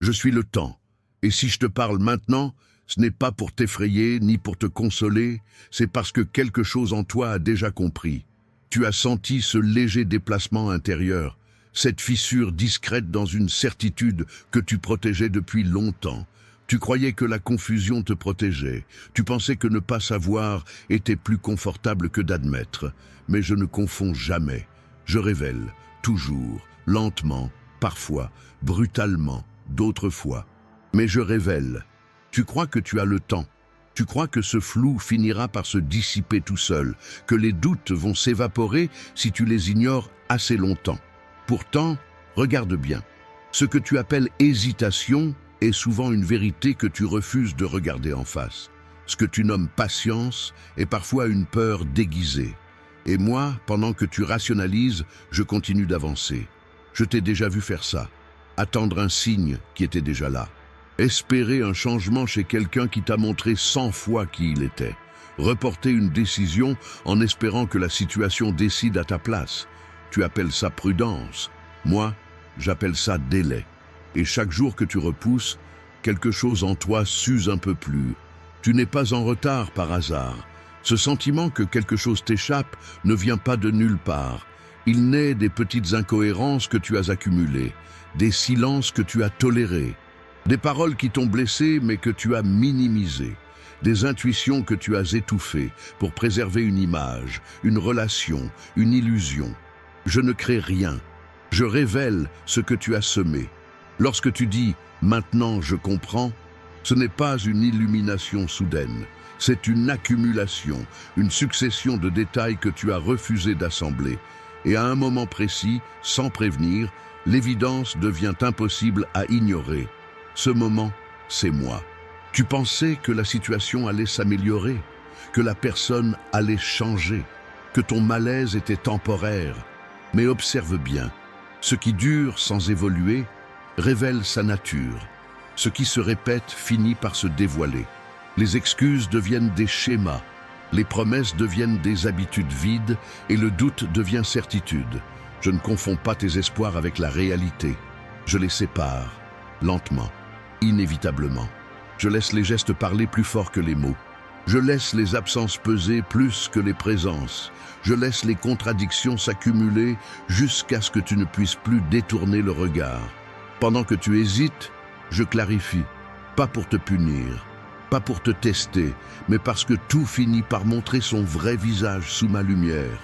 Je suis le temps. Et si je te parle maintenant, ce n'est pas pour t'effrayer ni pour te consoler, c'est parce que quelque chose en toi a déjà compris. Tu as senti ce léger déplacement intérieur, cette fissure discrète dans une certitude que tu protégeais depuis longtemps. Tu croyais que la confusion te protégeait. Tu pensais que ne pas savoir était plus confortable que d'admettre. Mais je ne confonds jamais. Je révèle, toujours, lentement, parfois, brutalement, d'autres fois. Mais je révèle. Tu crois que tu as le temps. Tu crois que ce flou finira par se dissiper tout seul, que les doutes vont s'évaporer si tu les ignores assez longtemps. Pourtant, regarde bien. Ce que tu appelles hésitation est souvent une vérité que tu refuses de regarder en face. Ce que tu nommes patience est parfois une peur déguisée. Et moi, pendant que tu rationalises, je continue d'avancer. Je t'ai déjà vu faire ça. Attendre un signe qui était déjà là. Espérer un changement chez quelqu'un qui t'a montré 100 fois qui il était. Reporter une décision en espérant que la situation décide à ta place. Tu appelles ça prudence. Moi, j'appelle ça délai. Et chaque jour que tu repousses, quelque chose en toi s'use un peu plus. Tu n'es pas en retard par hasard. Ce sentiment que quelque chose t'échappe ne vient pas de nulle part. Il naît des petites incohérences que tu as accumulées, des silences que tu as tolérés, des paroles qui t'ont blessé mais que tu as minimisées, des intuitions que tu as étouffées pour préserver une image, une relation, une illusion. Je ne crée rien. Je révèle ce que tu as semé. Lorsque tu dis « maintenant je comprends », ce n'est pas une illumination soudaine. C'est une accumulation, une succession de détails que tu as refusé d'assembler. Et à un moment précis, sans prévenir, l'évidence devient impossible à ignorer. Ce moment, c'est moi. Tu pensais que la situation allait s'améliorer, que la personne allait changer, que ton malaise était temporaire. Mais observe bien, ce qui dure sans évoluer révèle sa nature. Ce qui se répète finit par se dévoiler. Les excuses deviennent des schémas, les promesses deviennent des habitudes vides et le doute devient certitude. Je ne confonds pas tes espoirs avec la réalité. Je les sépare, lentement, inévitablement. Je laisse les gestes parler plus fort que les mots. Je laisse les absences peser plus que les présences. Je laisse les contradictions s'accumuler jusqu'à ce que tu ne puisses plus détourner le regard. Pendant que tu hésites, je clarifie, pas pour te punir, pas pour te tester, mais parce que tout finit par montrer son vrai visage sous ma lumière.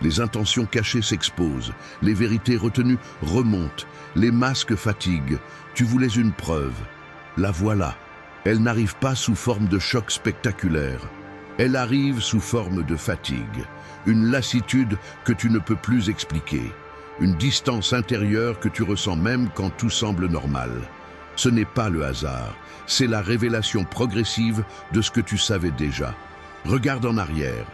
Les intentions cachées s'exposent, les vérités retenues remontent, les masques fatiguent. Tu voulais une preuve. La voilà. Elle n'arrive pas sous forme de choc spectaculaire. Elle arrive sous forme de fatigue, une lassitude que tu ne peux plus expliquer, une distance intérieure que tu ressens même quand tout semble normal. Ce n'est pas le hasard, c'est la révélation progressive de ce que tu savais déjà. Regarde en arrière.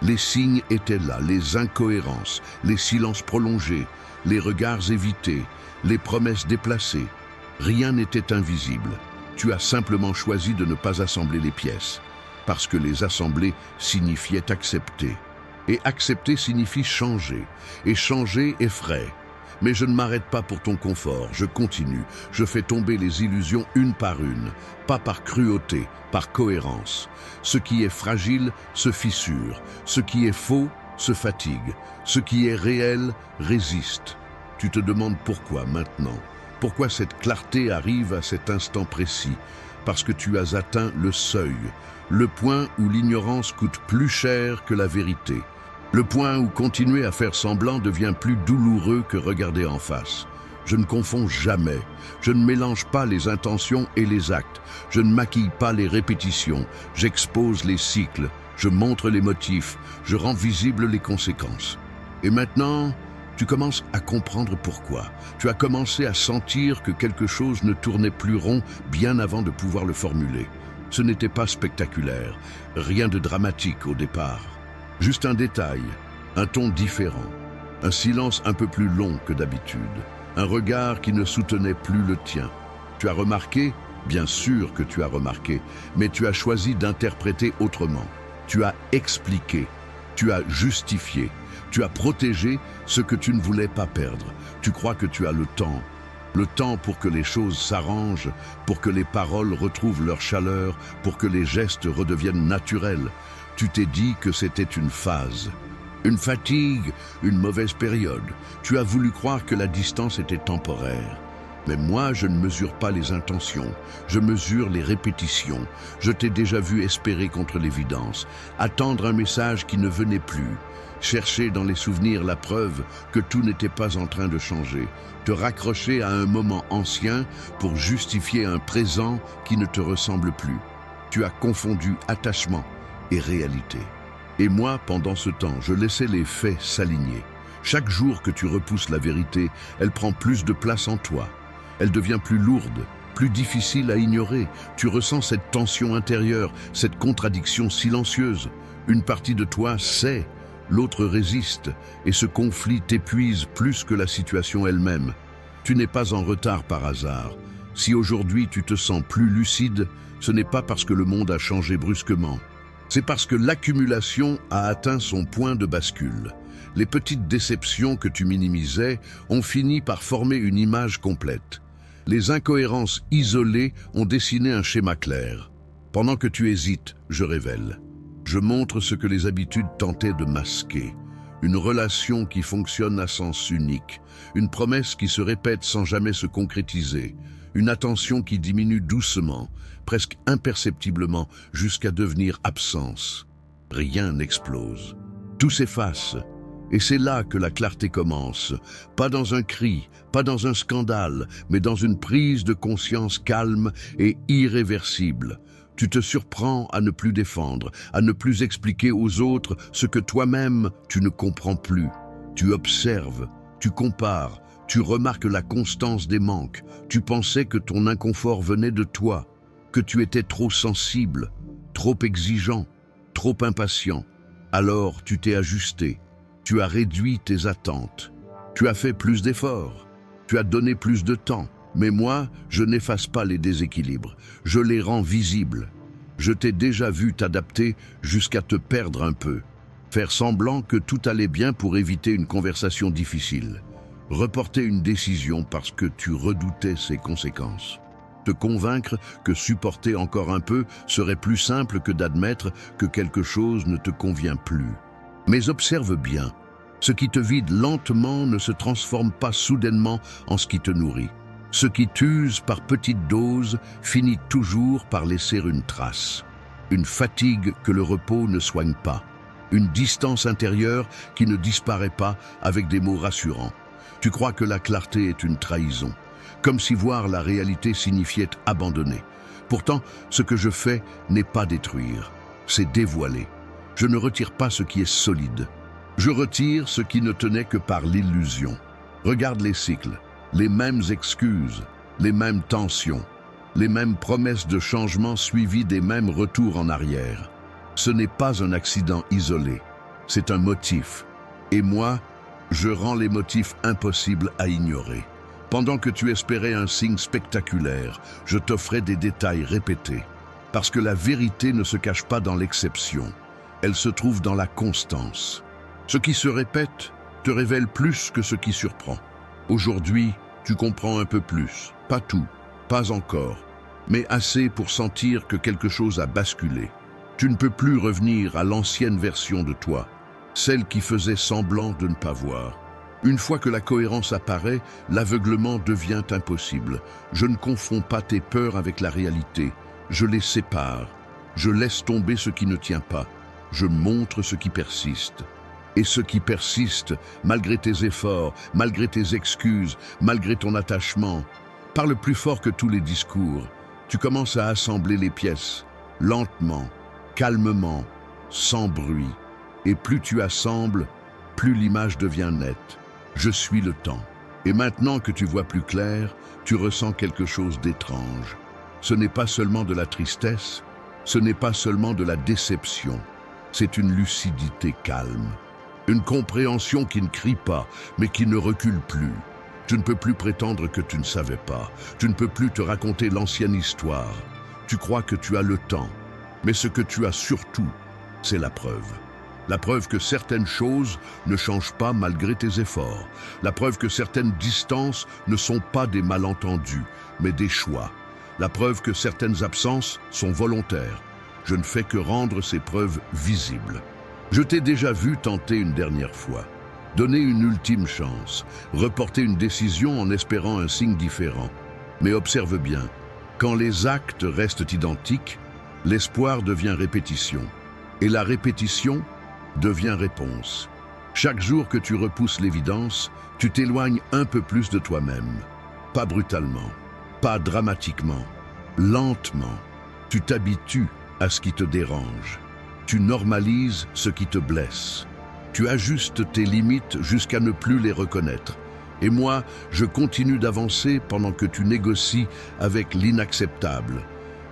Les signes étaient là, les incohérences, les silences prolongés, les regards évités, les promesses déplacées. Rien n'était invisible. Tu as simplement choisi de ne pas assembler les pièces, parce que les assembler signifiait accepter. Et accepter signifie changer, et changer effraie. Mais je ne m'arrête pas pour ton confort, je continue, je fais tomber les illusions une par une, pas par cruauté, par cohérence. Ce qui est fragile se fissure, ce qui est faux se fatigue, ce qui est réel résiste. Tu te demandes pourquoi maintenant, pourquoi cette clarté arrive à cet instant précis, parce que tu as atteint le seuil, le point où l'ignorance coûte plus cher que la vérité. Le point où continuer à faire semblant devient plus douloureux que regarder en face. Je ne confonds jamais. Je ne mélange pas les intentions et les actes. Je ne maquille pas les répétitions. J'expose les cycles. Je montre les motifs. Je rends visibles les conséquences. Et maintenant, tu commences à comprendre pourquoi. Tu as commencé à sentir que quelque chose ne tournait plus rond bien avant de pouvoir le formuler. Ce n'était pas spectaculaire. Rien de dramatique au départ. Juste un détail, un ton différent, un silence un peu plus long que d'habitude, un regard qui ne soutenait plus le tien. Tu as remarqué? Bien sûr que tu as remarqué, mais tu as choisi d'interpréter autrement. Tu as expliqué, tu as justifié, tu as protégé ce que tu ne voulais pas perdre. Tu crois que tu as le temps. Le temps pour que les choses s'arrangent, pour que les paroles retrouvent leur chaleur, pour que les gestes redeviennent naturels. Tu t'es dit que c'était une phase. Une fatigue, une mauvaise période. Tu as voulu croire que la distance était temporaire. Mais moi, je ne mesure pas les intentions, je mesure les répétitions. Je t'ai déjà vu espérer contre l'évidence, attendre un message qui ne venait plus, chercher dans les souvenirs la preuve que tout n'était pas en train de changer, te raccrocher à un moment ancien pour justifier un présent qui ne te ressemble plus. Tu as confondu attachement et réalité. Et moi, pendant ce temps, je laissais les faits s'aligner. Chaque jour que tu repousses la vérité, elle prend plus de place en toi. Elle devient plus lourde, plus difficile à ignorer. Tu ressens cette tension intérieure, cette contradiction silencieuse. Une partie de toi sait, l'autre résiste, et ce conflit t'épuise plus que la situation elle-même. Tu n'es pas en retard par hasard. Si aujourd'hui tu te sens plus lucide, ce n'est pas parce que le monde a changé brusquement. C'est parce que l'accumulation a atteint son point de bascule. Les petites déceptions que tu minimisais ont fini par former une image complète. Les incohérences isolées ont dessiné un schéma clair. Pendant que tu hésites, je révèle. Je montre ce que les habitudes tentaient de masquer. Une relation qui fonctionne à sens unique. Une promesse qui se répète sans jamais se concrétiser. Une attention qui diminue doucement, presque imperceptiblement, jusqu'à devenir absence. Rien n'explose. Tout s'efface. Et c'est là que la clarté commence. Pas dans un cri, pas dans un scandale, mais dans une prise de conscience calme et irréversible. Tu te surprends à ne plus défendre, à ne plus expliquer aux autres ce que toi-même tu ne comprends plus. Tu observes, tu compares, tu remarques la constance des manques. Tu pensais que ton inconfort venait de toi, que tu étais trop sensible, trop exigeant, trop impatient. Alors tu t'es ajusté. Tu as réduit tes attentes. Tu as fait plus d'efforts. Tu as donné plus de temps. Mais moi, je n'efface pas les déséquilibres. Je les rends visibles. Je t'ai déjà vu t'adapter jusqu'à te perdre un peu. Faire semblant que tout allait bien pour éviter une conversation difficile. Reporter une décision parce que tu redoutais ses conséquences. Te convaincre que supporter encore un peu serait plus simple que d'admettre que quelque chose ne te convient plus. Mais observe bien, ce qui te vide lentement ne se transforme pas soudainement en ce qui te nourrit. Ce qui t'use par petites doses finit toujours par laisser une trace. Une fatigue que le repos ne soigne pas. Une distance intérieure qui ne disparaît pas avec des mots rassurants. Tu crois que la clarté est une trahison, comme si voir la réalité signifiait abandonner. Pourtant, ce que je fais n'est pas détruire, c'est dévoiler. Je ne retire pas ce qui est solide. Je retire ce qui ne tenait que par l'illusion. Regarde les cycles, les mêmes excuses, les mêmes tensions, les mêmes promesses de changement suivies des mêmes retours en arrière. Ce n'est pas un accident isolé, c'est un motif. Et moi, je rends les motifs impossibles à ignorer. Pendant que tu espérais un signe spectaculaire, je t'offrais des détails répétés. Parce que la vérité ne se cache pas dans l'exception. Elle se trouve dans la constance. Ce qui se répète te révèle plus que ce qui surprend. Aujourd'hui, tu comprends un peu plus. Pas tout, pas encore, mais assez pour sentir que quelque chose a basculé. Tu ne peux plus revenir à l'ancienne version de toi, celle qui faisait semblant de ne pas voir. Une fois que la cohérence apparaît, l'aveuglement devient impossible. Je ne confonds pas tes peurs avec la réalité. Je les sépare. Je laisse tomber ce qui ne tient pas. Je montre ce qui persiste. Et ce qui persiste, malgré tes efforts, malgré tes excuses, malgré ton attachement, parle plus fort que tous les discours. Tu commences à assembler les pièces, lentement, calmement, sans bruit. Et plus tu assembles, plus l'image devient nette. Je suis le temps. Et maintenant que tu vois plus clair, tu ressens quelque chose d'étrange. Ce n'est pas seulement de la tristesse, ce n'est pas seulement de la déception. C'est une lucidité calme. Une compréhension qui ne crie pas, mais qui ne recule plus. Tu ne peux plus prétendre que tu ne savais pas. Tu ne peux plus te raconter l'ancienne histoire. Tu crois que tu as le temps. Mais ce que tu as surtout, c'est la preuve. La preuve que certaines choses ne changent pas malgré tes efforts. La preuve que certaines distances ne sont pas des malentendus, mais des choix. La preuve que certaines absences sont volontaires. Je ne fais que rendre ces preuves visibles. Je t'ai déjà vu tenter une dernière fois. Donner une ultime chance, reporter une décision en espérant un signe différent. Mais observe bien, quand les actes restent identiques, l'espoir devient répétition. Et la répétition devient réponse. Chaque jour que tu repousses l'évidence, tu t'éloignes un peu plus de toi-même. Pas brutalement, pas dramatiquement, lentement. Tu t'habitues à ce qui te dérange. Tu normalises ce qui te blesse. Tu ajustes tes limites jusqu'à ne plus les reconnaître. Et moi, je continue d'avancer pendant que tu négocies avec l'inacceptable.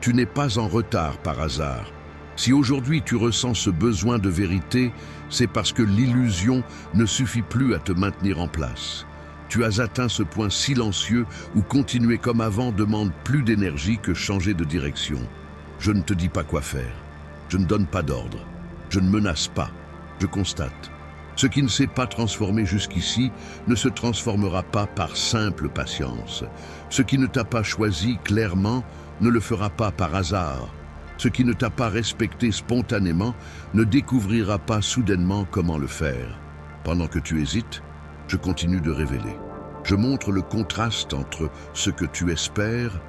Tu n'es pas en retard par hasard. Si aujourd'hui tu ressens ce besoin de vérité, c'est parce que l'illusion ne suffit plus à te maintenir en place. Tu as atteint ce point silencieux où continuer comme avant demande plus d'énergie que changer de direction. Je ne te dis pas quoi faire. Je ne donne pas d'ordre. Je ne menace pas. Je constate. Ce qui ne s'est pas transformé jusqu'ici ne se transformera pas par simple patience. Ce qui ne t'a pas choisi clairement ne le fera pas par hasard. Ce qui ne t'a pas respecté spontanément ne découvrira pas soudainement comment le faire. Pendant que tu hésites, je continue de révéler. Je montre le contraste entre ce que tu espères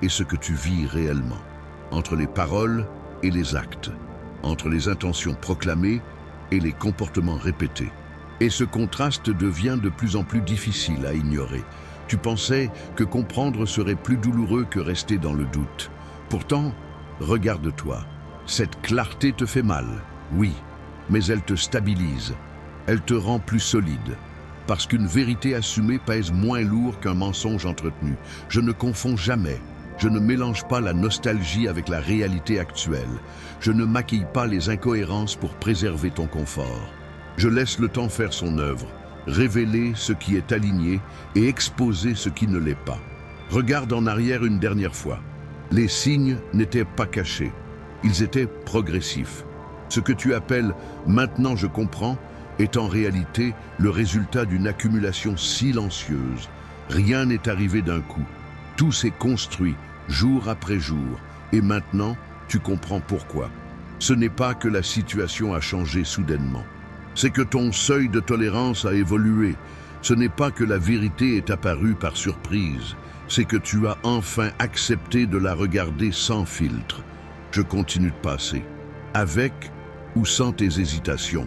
et ce que tu vis réellement, entre les paroles et les actes, entre les intentions proclamées et les comportements répétés. Et ce contraste devient de plus en plus difficile à ignorer. Tu pensais que comprendre serait plus douloureux que rester dans le doute. Pourtant, regarde-toi. Cette clarté te fait mal, oui, mais elle te stabilise. Elle te rend plus solide. Parce qu'une vérité assumée pèse moins lourd qu'un mensonge entretenu. Je ne confonds jamais. Je ne mélange pas la nostalgie avec la réalité actuelle. Je ne maquille pas les incohérences pour préserver ton confort. Je laisse le temps faire son œuvre, révéler ce qui est aligné et exposer ce qui ne l'est pas. Regarde en arrière une dernière fois. Les signes n'étaient pas cachés. Ils étaient progressifs. Ce que tu appelles « maintenant je comprends » est en réalité le résultat d'une accumulation silencieuse. Rien n'est arrivé d'un coup. Tout s'est construit, jour après jour, et maintenant, tu comprends pourquoi. Ce n'est pas que la situation a changé soudainement. C'est que ton seuil de tolérance a évolué. Ce n'est pas que la vérité est apparue par surprise. C'est que tu as enfin accepté de la regarder sans filtre. Je continue de passer. Avec ou sans tes hésitations.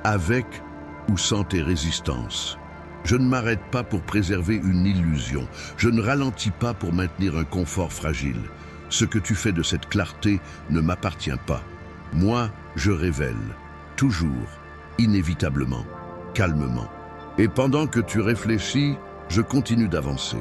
Avec ou sans tes résistances. Je ne m'arrête pas pour préserver une illusion. Je ne ralentis pas pour maintenir un confort fragile. Ce que tu fais de cette clarté ne m'appartient pas. Moi, je révèle. Toujours, inévitablement, calmement. Et pendant que tu réfléchis, je continue d'avancer.